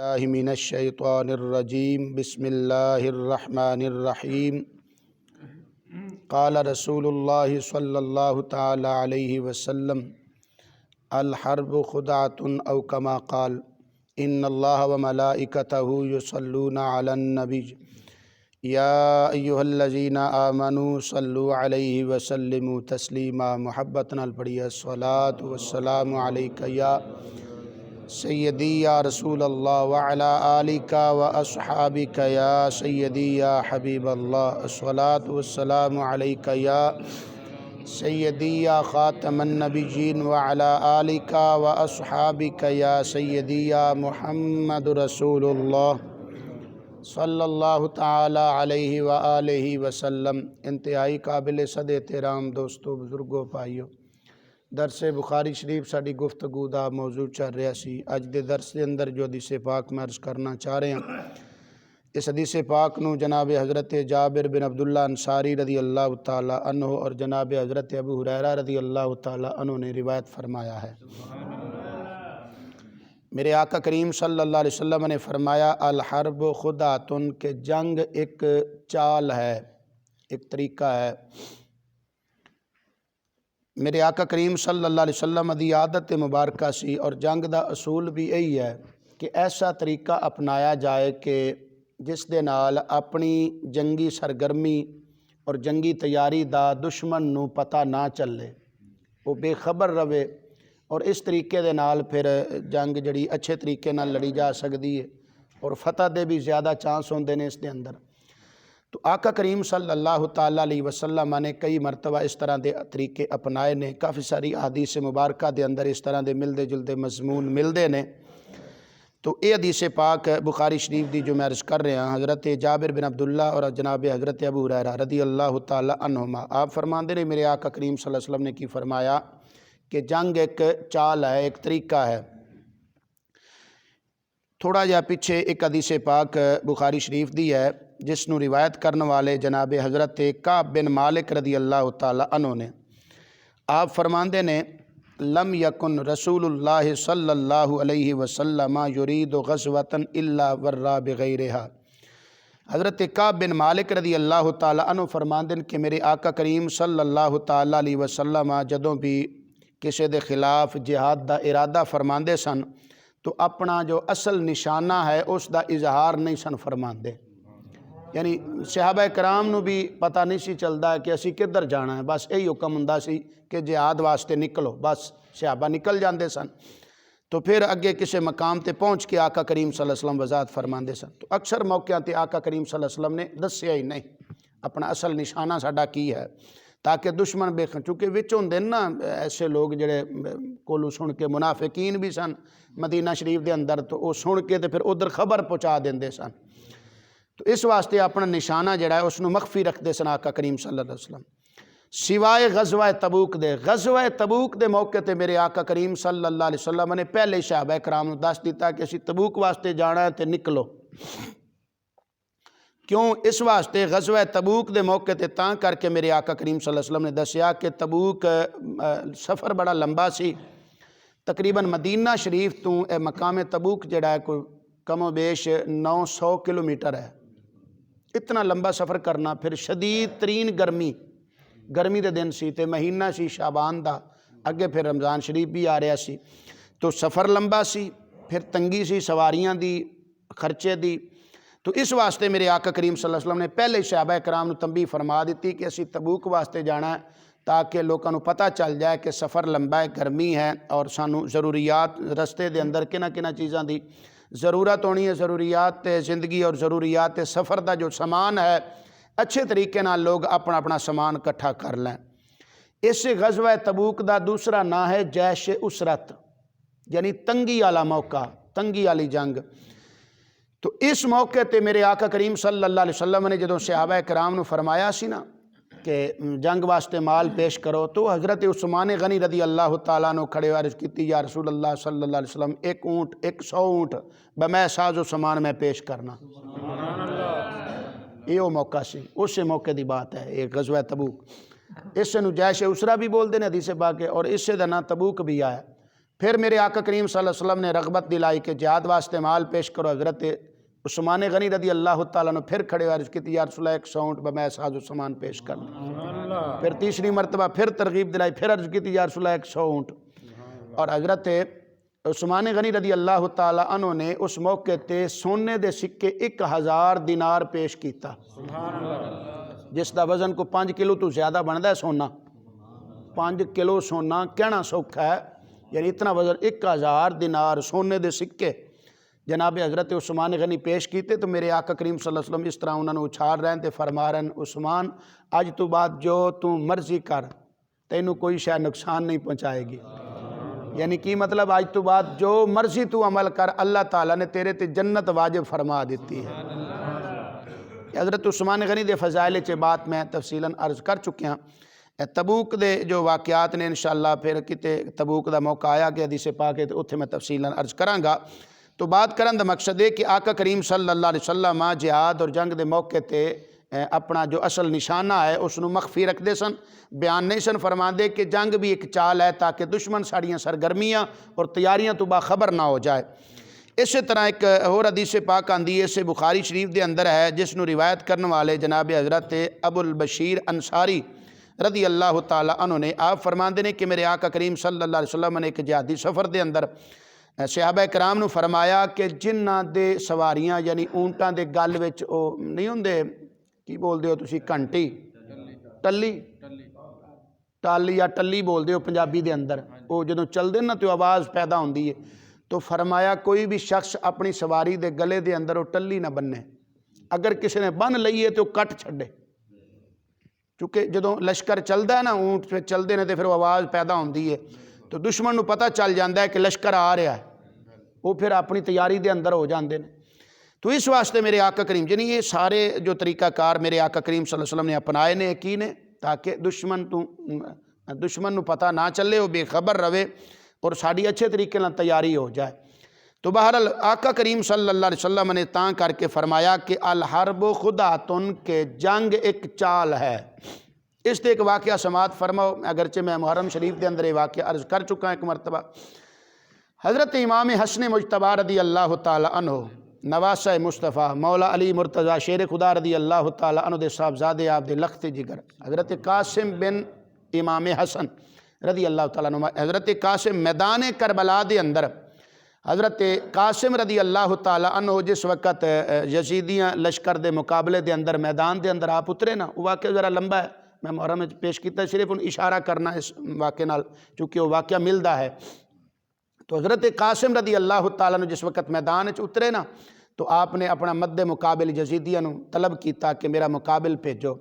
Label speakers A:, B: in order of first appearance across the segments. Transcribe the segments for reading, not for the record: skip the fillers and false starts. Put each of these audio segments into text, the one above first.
A: اللہ من الشیطان الرجیم بسم اللہ الرحمن الرحیم قال رسول اللہ صلی اللہ تعالی علیہ وسلم الحرب خدعۃ او کما قال ان اللہ وملائکتہ یصلون علی النبی یا ایہا الذین آمنوا صلوا علیہ وسلموا تسلیما محبتنا پڑھیے الصلاۃ والسلام علیک یا سیدی یا رسول اللہ وعلی آلک و اصحابک یا سیدی یا حبیب اللہ الصلاۃ والسلام علیک یا سیدی یا خاتم النبیین وعلی آلک و اصحابک یا سیدی یا محمد رسول اللہ صلی اللہ تعالی علیہ وآلہ وسلم۔ انتہائی قابل صد احترام دوستو، بزرگوں، پائیو، درس بخاری شریف ساڑی گفتگو دا موضوع چل رہا سی۔ اج دے درس دے اندر جو حدیث پاک میں عرض کرنا چاہ رہے ہیں، اس حدیث پاک نو جناب حضرت جابر بن عبداللہ انصاری رضی اللہ تعالی عنہ اور جناب حضرت ابو ہریرہ رضی اللہ تعالی عنہ نے روایت فرمایا ہے۔ میرے آقا کریم صلی اللہ علیہ وسلم نے فرمایا الحرب خدعۃ، کہ جنگ ایک چال ہے، ایک طریقہ ہے۔ میرے آقا کریم صلی اللہ علیہ وسلم دی عادت مبارکہ سی، اور جنگ دا اصول بھی یہی ہے کہ ایسا طریقہ اپنایا جائے کہ جس دے نال اپنی جنگی سرگرمی اور جنگی تیاری دا دشمن نو پتہ نہ چلے، وہ بے خبر رہے، اور اس طریقے دے نال پھر جنگ جڑی اچھے طریقے نال لڑی جا سکتی ہے اور فتح دے بھی زیادہ چانس ہوندے نے اس دے اندر۔ تو آقا کریم صلی اللہ تعالیٰ علیہ وسلم نے کئی مرتبہ اس طرح دے طریقے اپنائے نے۔ کافی ساری احادیث مبارکہ دے اندر اس طرح دے ملدے جلدے مضمون ملدے نے۔ تو یہ حدیث پاک بخاری شریف دی جو میں عرض کر رہا ہوں، حضرت جابر بن عبداللہ اور جناب حضرت ابو ہریرہ رضی اللہ تعالی عنہما، آپ فرماندے نے میرے آقا کریم صلی اللہ علیہ وسلم نے کی فرمایا کہ جنگ ایک چال ہے، ایک طریقہ ہے۔ تھوڑا جا پیچھے ایک حدیث پاک بخاری شریف دی ہے جس نو روایت کرنے والے جناب حضرت کعب بن مالک رضی اللہ تعالی عنہ نے، آپ فرماندے نے لم یکن رسول اللہ صلی اللہ علیہ وسلم یرید غزوۃ الا ورا بغیرہا۔ حضرت کعب بن مالک رضی اللہ تعالی عنہ فرماندے کہ میرے آقا کریم صلی اللہ تعالی علیہ وسلم جدوں بھی کسی دے خلاف جہاد دا ارادہ فرماندے سن تو اپنا جو اصل نشانہ ہے اس دا اظہار نہیں سن فرماندے، یعنی صحابہ کرام نو بھی پتہ نہیں سی چلدا کہ اسی کدھر جانا ہے، بس یہی حکم ہوندا سی کہ جہاد واسطے نکلو، بس صحابہ نکل جاندے سن۔ تو پھر اگے کسی مقام تے پہنچ کے آقا کریم صلی اللہ علیہ وسلم وضاحت فرماندے سن۔ تو اکثر موقعوں تے آقا کریم صلی اللہ علیہ وسلم نے دسیا ہی نہیں اپنا اصل نشانہ ساڈا کی ہے، تاکہ دشمن بے چونکہ وچ ہوندے نا ایسے لوگ جڑے کولو سن کے منافقین بھی سن مدینہ شریف دے اندر، تو وہ سن کے تے پھر ادھر خبر پہنچا دیندے سن۔ تو اس واسطے اپنا نشانہ جڑا ہے اس نو مخفی رکھدے سن آقا کریم صلی اللہ علیہ وسلم، سوائے غزوہ تبوک دے۔ غزوہ تبوک دے موقع تے میرے آقا کریم صلی اللہ علیہ وسلم نے پہلے صحابہ کرام نو دس دیتا کہ اسی تبوک واسطے جانا ہے تے نکلو۔ کیوں؟ اس واسطے غزوہ تبوک دے موقع تے تاں کر کے میرے آقا کریم صلی اللہ علیہ وسلم نے دسیا کہ تبوک سفر بڑا لمبا سی، تقریباً مدینہ شریف تو مقام تبوک جڑا ہے کوئی کم و بیش 900 کلومیٹر ہے۔ اتنا لمبا سفر کرنا، پھر شدید ترین گرمی دے دن سی تے مہینہ سی شعبان دا، اگے پھر رمضان شریف بھی آ رہا سی، تو سفر لمبا سی، پھر تنگی سی سواریاں دی، خرچے دی۔ تو اس واسطے میرے آقا کریم صلی اللہ علیہ وسلم نے پہلے صحابہ کرام نو تنبیہ فرما دیتی کہ اسی تبوک واسطے جانا ہے، تاکہ لوگاں نو پتہ چل جائے کہ سفر لمبا ہے، گرمی ہے، اور سانو ضروریات رستے دے اندر کنا چیزاں دی ضرورت ہونی ہے، ضروریات زندگی اور ضروریات سفر دا جو سامان ہے اچھے طریقے نال لوگ اپنا اپنا سامان کٹھا کر لیں۔ اس غزوہ تبوک دا دوسرا نام ہے جیش اسرت، یعنی تنگی والا موقع، تنگی والی جنگ۔ تو اس موقع تے میرے آقا کریم صلی اللہ علیہ وسلم نے جدوں صحابہ کرام نو فرمایا سی نا کہ جنگ واسطے مال پیش کرو، تو حضرت عثمان غنی رضی اللہ تعالیٰ عنہ کھڑے عرض کیتی یا رسول اللہ صلی اللہ علیہ وسلم 100 اونٹ بمیں ساز و سامان میں پیش کرنا۔ یہ وہ موقع سی، اس موقع دی بات ہے ایک غزوہ تبوک۔ اس سے نو جیش اسرا بھی بول دے نے حدیث پاک، اور اس سے دا نام تبوک بھی آیا۔ پھر میرے آقا کریم صلی اللہ علیہ وسلم نے رغبت دلائی کہ جہاد واسطے مال پیش کرو۔ حضرت عثمان غنی رضی اللہ تعالیٰ عنہ پھر کھڑے ہوئے، عرض کی تھی یا رسول اللہ 100 اونٹ میں ساز و سامان پیش کر دوں۔ پھر تیسری مرتبہ پھر ترغیب دلائی، پھر عرض کی تھی یا رسول اللہ 100 اونٹ۔ اور حضرت عثمان غنی رضی اللہ تعالیٰ عنہ نے اس موقع تے سونے دے سکے 1000 دینار پیش کیتا، جس دا وزن کو 5 کلو تو زیادہ بندا ہے سونا۔ 5 کلو سونا کہنا سوکھا ہے، یعنی اتنا وزن 1000 دینار سونے دے سکے جناب حضرت عثمان غنی پیش کیتے۔ تو میرے آقا کریم صلی اللہ علیہ وسلم اس طرح انہوں نے اچھال رہے تھے، فرما رہے ہیں عثمان اج تو بعد جو تو مرضی کر، تینوں کوئی شے نقصان نہیں پہنچائے گی۔ یعنی کی مطلب آج تو بعد جو مرضی تو عمل کر، اللہ تعالیٰ نے تیرے تے جنت واجب فرما دیتی ہے۔ حضرت عثمان غنی دے فضائل چے بات میں تفصیلاً عرض کر چکے ہیں۔ تبوک دے جو واقعات نے انشاءاللہ پھر کتے تبوک دا موقع آیا کہ حدیث پاک ہے تو اتھے میں تفصیلاً عرض کروں گا۔ تو بات کرن دا مقصد ہے کہ آقا کریم صلی اللہ علیہ وسلم جہاد اور جنگ دے موقع تے اپنا جو اصل نشانہ ہے اس نو مخفی رکھ دے سن، بیان نہیں سن فرما دے کہ جنگ بھی ایک چال ہے تاکہ دشمن ساڑیاں سرگرمیاں اور تیاریاں تو باخبر نہ ہو جائے۔ اسی طرح ایک اور حدیث پاک آندی ہے، اسے بخاری شریف دے اندر ہے، جس نو روایت کرنے والے جناب حضرت ابو البشیر انصاری رضی اللہ تعالیٰ عنہ نے آپ فرماندے نے کہ میرے آقا کریم صلی اللہ علیہ وسلم نے ایک جہادی سفر دے اندر صحابہ کرام نو فرمایا کہ جنہاں دے سواریاں یعنی اونٹاں دے گل وچ او نہیں ہوندے، کی بول دے ہو تسی، گھنٹی ٹالی یا ٹلی بول دے ہو پنجابی دے اندر، وہ جدوں چل دے نا تو آواز پیدا ہوندی ہے۔ تو فرمایا کوئی بھی شخص اپنی سواری دے گلے دے اندر وہ ٹلی نہ بننے، اگر کسی نے بن لئیے تو کٹ چھڑے، چونکہ جدوں لشکر چلدا ہے نا اونٹ پہ چل دے نے تو پھر وہ آواز پیدا ہوندی ہے، تو دشمن نو پتہ چل جاندہ ہے کہ لشکر آ رہا ہے، وہ پھر اپنی تیاری دے اندر ہو جاندے نے۔ تو اس واسطے میرے آقا کریم یعنی یہ سارے جو طریقہ کار میرے آقا کریم صلی اللہ علیہ وسلم نے اپنائے نے کی نے تاکہ دشمن نو پتہ نہ چلے، وہ بے خبر رہے اور ساڑی اچھے طریقے نہ تیاری ہو جائے۔ تو بہرحال آقا کریم صلی اللہ علیہ وسلم نے تاں کر کے فرمایا کہ الحرب خدعۃ کہ جنگ ایک چال ہے۔ اس دے ایک واقعہ سماعت فرماؤ، اگرچہ میں محرم شریف دے اندر یہ واقعہ عرض کر چکا ایک مرتبہ۔ حضرت امام حسن مجتبی رضی اللہ تعالیٰ عنہ نواسہ مصطفیٰ مولا علی مرتضیٰ شیر خدا رضی اللہ تعالیٰ عنہ دے صاحبزادے آپ دے لخت جگر حضرت قاسم بن امام حسن رضی اللہ تعالیٰ عنہ، حضرت قاسم میدان کربلا دے اندر حضرت قاسم رضی اللہ تعالیٰ عنہ جس وقت یزیدیاں لشکر دے مقابلے دے اندر میدان دے اندر آپ اترے نا، وہ واقعہ ذرا لمبا ہے، میں محرم میں پیش کیتا ہے، صرف ان اشارہ کرنا اس واقعے نال چونکہ وہ واقعہ ملدا ہے۔ تو حضرت قاسم رضی اللہ تعالیٰ عنہ جس وقت میدان اترے نا تو آپ نے اپنا مد مقابل یزیدیاں نو طلب کیتا کہ میرا مقابل بھیجو۔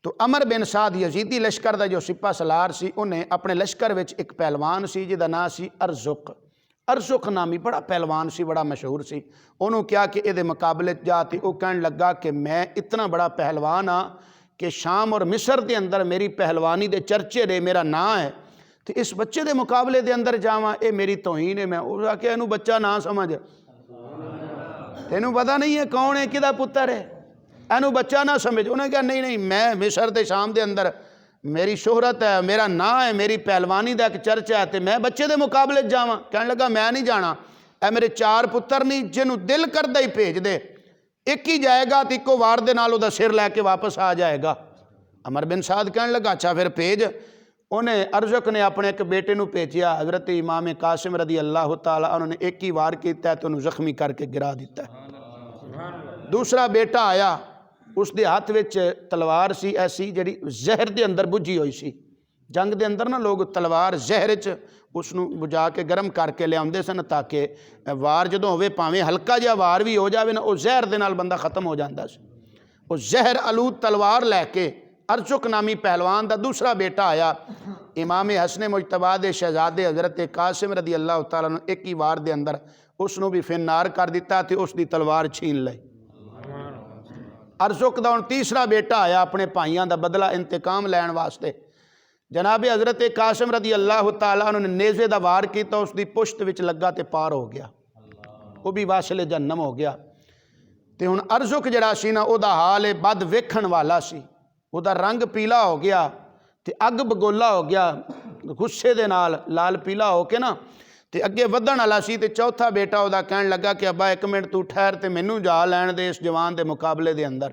A: تو عمر بن سعد یزیدی لشکر دا جو سپہ سالار سی، انہیں اپنے لشکر وچ ایک پہلوان سی جدا نام سی ارزق نامی، بڑا پہلوان سی، بڑا مشہور سی۔ انہوں کیا کہ اے دے مقابلے جاتی، او کہن لگا کہ میں اتنا بڑا پہلوان ہاں کہ شام اور مصر دے اندر میری پہلوانی دے چرچے دے میرا نام ہے، تو اس بچے دے مقابلے دے اندر جاواں اے میری توہین ہے۔ میں اس آ کے انہوں بچہ نہ سمجھ، تینوں پتہ نہیں ہے کون ہے، کدھا پتر ہے، اینو بچہ نہ سمجھ۔ انہوں نے کہا نہیں میں مصر دے شام دے اندر میری شہرت ہے، میرا نام ہے، میری پہلوانی دا ایک چرچہ ہے، تو میں بچے دے مقابلے جاواں؟ کہنے لگا میں نہیں جانا، اے میرے 4 پتر نہیں جنہوں دل کردہ ہی بھیج دے، ایک ہی جائے گا تو ایک کو وار دے نالوں دا سر لے کے واپس آ جائے گا۔ عمر بن سعد کہنے لگا اچھا پھر بھیج۔ انہیں ارزق نے اپنے ایک بیٹے نو بھیجیا، حضرت امام قاسم رضی اللہ تعالیٰ عنہ نے ایک ہی وار کیتا ہے تو انہوں زخمی کر کے گرا دیتا ہے۔ دوسرا بیٹا آیا، اس دے ہاتھ وچ تلوار سی ایسی جڑی زہر دے اندر بجھی ہوئی سی، جنگ دے اندر نا لوگ تلوار زہر وچ اس نو بجا کے گرم کر کے لے آندے سن تاکہ وار جدوں ہوئے پاویں ہلکا جہا وار بھی ہو جاوے نا، وہ زہر دے نال بندہ ختم ہو جاندا سی۔ وہ زہر آلود تلوار لے کے ارزق نامی پہلوان دا دوسرا بیٹا آیا، امام حسن مجتبی دے شہزادے حضرت قاسم رضی اللہ تعالیٰ عنہ ایک ہی وار دے اندر اس نو بھی فنار کر دیتا تے اس دی تلوار چھین لئی۔ ارزق دا ان تیسرا بیٹا آیا اپنے بھائیاں دا بدلہ انتقام لین واسطے، جناب حضرت قاسم رضی اللہ تعالیٰ عنہ نے نیزے دا وار کیتا، اس دی پشت وچ لگا تے پار ہو گیا، وہ بھی واصل جہنم ہو گیا۔ تے ہن ارزق جڑا سی نا او دا حال بد ویکھن والا سی، وہ دا رنگ پیلا ہو گیا تے اگ بگولا ہو گیا، غصے دے نال لال پیلا ہو کے نا ਤੇ ਅੱਗੇ ਵਧਣ ਵਾਲਾ ਸੀ ਤੇ ਚੌਥਾ ਬੇਟਾ ਉਹਦਾ ਕਹਿਣ ਲੱਗਾ ਕਿ ਅੱਬਾ 1 ਮਿੰਟ ਤੂੰ ਠਹਿਰ ਤੇ ਮੈਨੂੰ ਜਾ ਲੈਣ ਦੇ ਇਸ ਜਵਾਨ ਦੇ ਮੁਕਾਬਲੇ ਦੇ ਅੰਦਰ।